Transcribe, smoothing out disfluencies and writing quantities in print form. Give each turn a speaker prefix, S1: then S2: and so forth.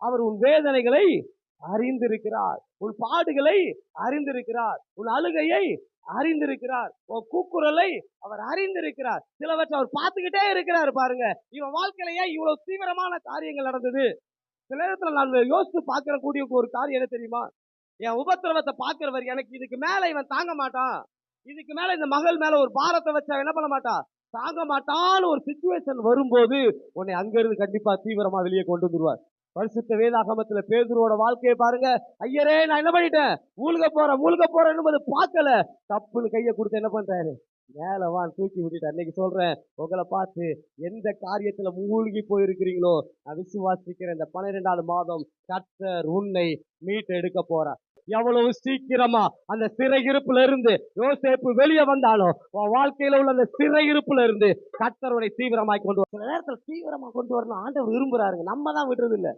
S1: அவர் உன் வேதனைகளை அறிந்திருக்கிறார், உன் பாடுகளை அறிந்திருக்கிறார், உன் அழுகையை அறிந்திருக்கிறார், உன் கூக்குரலை அவர் அறிந்திருக்கிறார். சிலவற்றை அவர் பார்த்துக்கிட்டே இருக்கிறார். பாருங்க, இவன் வாழ்க்கையில ஏன் இவ்வளவு தீவிரமான காரியங்கள் நடந்தது? சில நேரத்துல நான் யோசித்து பார்க்கிற கூடிய ஒரு காரியம் என்ன தெரியுமா? என் உபத்திரவத்தை பார்க்கிறவர் எனக்கு இதுக்கு மேல இவன் தாங்க மாட்டான், இதுக்கு மேல இந்த மகள் மேல ஒரு பாரத்தை வச்சா என்ன பண்ண மாட்டான், தாங்க மாட்டான்னு ஒரு சிச்சுவேஷன் வரும்போது உன்னை அங்கிருந்து கண்டிப்பா தீவிரமா வெளியே கொண்டு வந்துருவார். பரிசுத்த வேதாகமத்துல பேதுருவோட வாழ்க்கையை பாருங்க. ஐயரே, நான் என்ன பண்ணிட்டேன், மூழ்க போறேன் என்பது பார்க்கல, தப்புன்னு கையை கொடுத்து என்ன பண்றாரு, மேலவான் தூக்கி விட்டுட்டு. அன்னைக்கு சொல்றேன், உங்களை பார்த்து எந்த காரியத்துல மூழ்கி போயிருக்கிறீங்களோ நான் விசுவாசிக்கிறேன், இந்த 12வது மாதம் கர்த்தர் உன்னை மீட்டு எடுக்க போறார். எவ்வளவு சீக்கிரமா அந்த சிறையிருப்புல இருந்து யோசேப்பு வெளியே வந்தாலும் உன் வாழ்க்கையில உள்ள அந்த சிறையிருப்புல இருந்து கர்த்தருடைய தீவிரமாய் கொண்டு வர. சில நேரத்துல தீவிரமா கொண்டு வரணும் ஆண்டவர் விரும்புறாருங்க, நம்ம தான் விடுறது இல்லை.